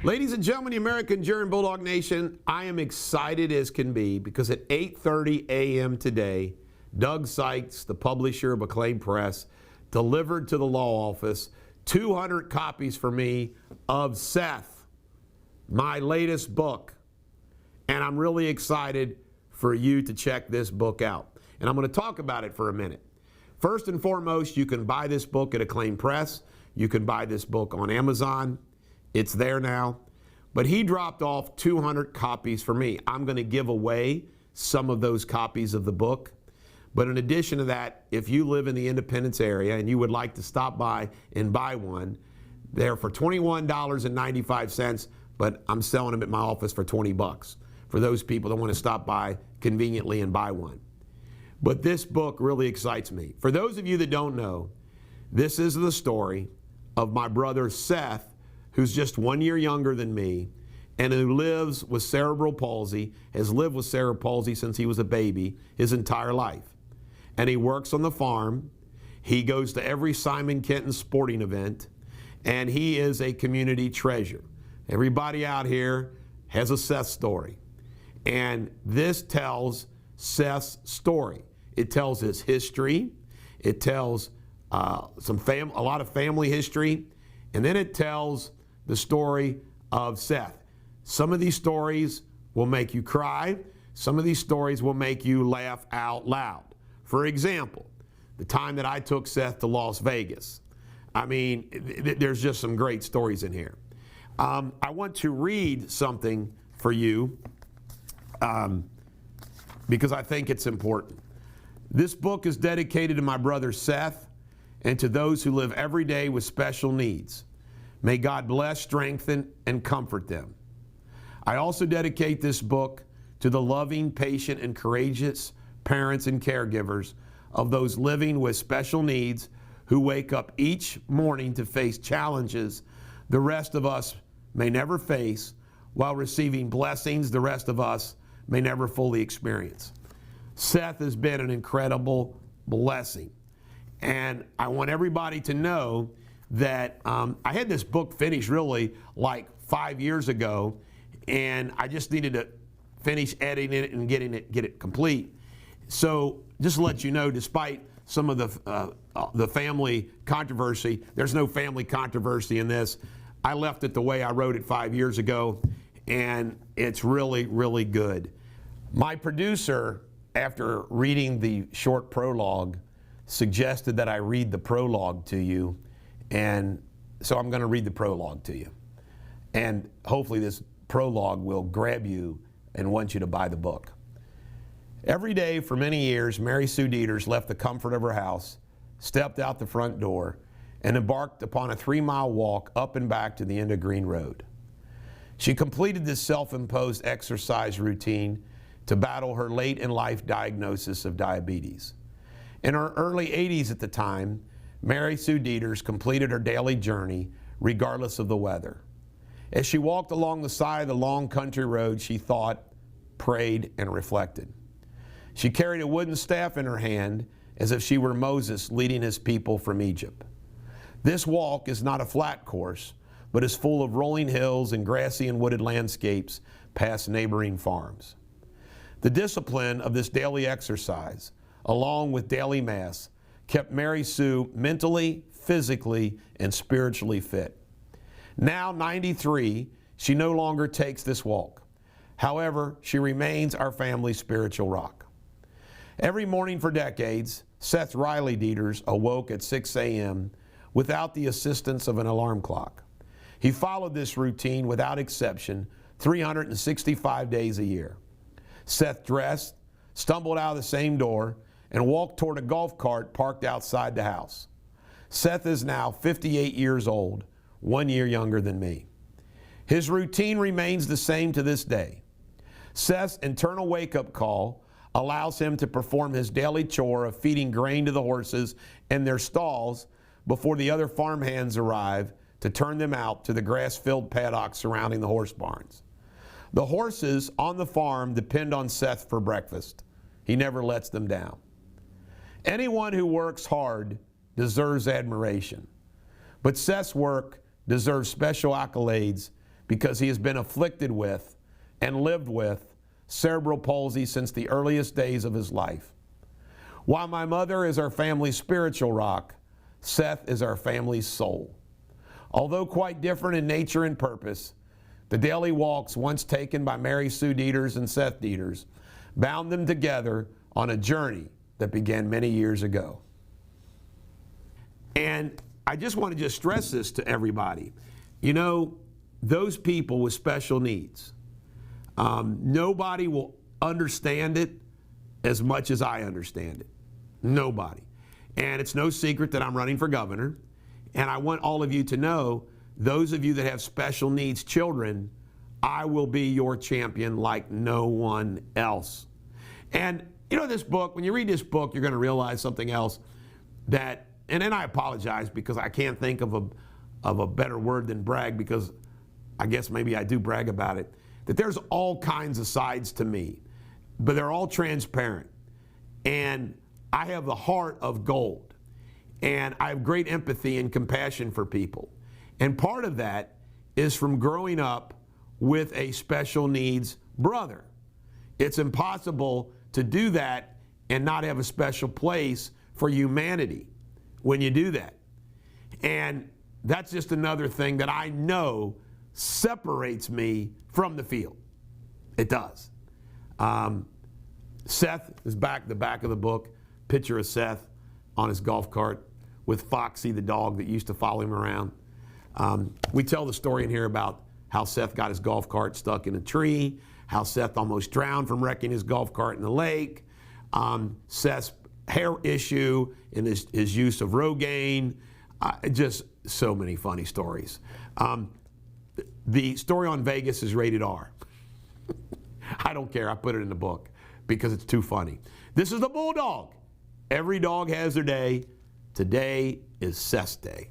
Ladies and gentlemen, the American German Bulldog Nation, I am excited as can be because at 8:30 a.m. today, Doug Sykes, the publisher of Acclaim Press, delivered to the law office 200 copies for me of Seth, my latest book. And I'm really excited for you to check this book out. And I'm going to talk about it for a minute. First and foremost, you can buy this book at Acclaim Press. You can buy this book on Amazon. It's there now. But he dropped off 200 copies for me. I'm going to give away some of those copies of the book. But in addition to that, if you live in the Independence area and you would like to stop by and buy one, they're for $21.95, but I'm selling them at my office for $20 for those people that want to stop by conveniently and buy one. But this book really excites me. For those of you that don't know, this is the story of my brother Seth, who's just 1 year younger than me and who lives with cerebral palsy, has lived with cerebral palsy since he was a baby his entire life. And he works on the farm. He goes to every Simon Kenton sporting event, and he is a community treasure. Everybody out here has a Seth story. And this tells Seth's story. It tells his history. It tells a lot of family history. And then it tells the story of Seth. Some of these stories will make you cry. Some of these stories will make you laugh out loud. For example, the time that I took Seth to Las Vegas. I mean, there's just some great stories in here. I want to read something for you because I think it's important. This book is dedicated to my brother Seth and to those who live every day with special needs. May God bless, strengthen, and comfort them. I also dedicate this book to the loving, patient, and courageous parents and caregivers of those living with special needs who wake up each morning to face challenges the rest of us may never face while receiving blessings the rest of us may never fully experience. Seth has been an incredible blessing. And I want everybody to know that I had this book finished really like 5 years ago, and I just needed to finish editing it and get it complete. So just to let you know, despite some of the family controversy, there's no family controversy in this. I left it the way I wrote it 5 years ago, and it's really, really good. My producer, after reading the short prologue, suggested that I read the prologue to you, and so I'm going to read the prologue to you. And hopefully this prologue will grab you and want you to buy the book. Every day for many years, Mary Sue Deters left the comfort of her house, stepped out the front door, and embarked upon a 3-mile walk up and back to the end of Green Road. She completed this self-imposed exercise routine to battle her late-in-life diagnosis of diabetes. In her early 80s at the time, Mary Sue Deters completed her daily journey regardless of the weather. As she walked along the side of the long country road, she thought, prayed, and reflected. She carried a wooden staff in her hand as if she were Moses leading his people from Egypt. This walk is not a flat course, but is full of rolling hills and grassy and wooded landscapes past neighboring farms. The discipline of this daily exercise, along with daily mass, kept Mary Sue mentally, physically, and spiritually fit. Now 93, she no longer takes this walk. However, she remains our family's spiritual rock. Every morning for decades, Seth Riley Deters awoke at 6 a.m. without the assistance of an alarm clock. He followed this routine without exception 365 days a year. Seth dressed, stumbled out of the same door, and walked toward a golf cart parked outside the house. Seth is now 58 years old, 1 year younger than me. His routine remains the same to this day. Seth's internal wake-up call allows him to perform his daily chore of feeding grain to the horses in their stalls before the other farmhands arrive to turn them out to the grass-filled paddocks surrounding the horse barns. The horses on the farm depend on Seth for breakfast. He never lets them down. Anyone who works hard deserves admiration, but Seth's work deserves special accolades because he has been afflicted with and lived with cerebral palsy since the earliest days of his life. While my mother is our family's spiritual rock, Seth is our family's soul. Although quite different in nature and purpose, the daily walks once taken by Mary Sue Deters and Seth Deters bound them together on a journey that began many years ago. And I just want to stress this to everybody. You know, those people with special needs, nobody will understand it as much as I understand it. Nobody. And it's no secret that I'm running for governor. And I want all of you to know, those of you that have special needs children, I will be your champion like no one else. And you know, this book, when you read this book, you're going to realize something else that, and then I apologize because I can't think of a better word than brag, because I guess maybe I do brag about it, that there's all kinds of sides to me, but they're all transparent. And I have the heart of gold, and I have great empathy and compassion for people. And part of that is from growing up with a special needs brother. It's impossible to do that and not have a special place for humanity when you do that. And that's just another thing that I know separates me from the field. It does. Seth is the back of the book, picture of Seth on his golf cart with Foxy, the dog that used to follow him around. We tell the story in here about how Seth got his golf cart stuck in a tree, how Seth almost drowned from wrecking his golf cart in the lake, Seth's hair issue and his use of Rogaine, just so many funny stories. The story on Vegas is rated R. I don't care, I put it in the book because it's too funny. This is the Bulldog. Every dog has their day. Today is Seth's day.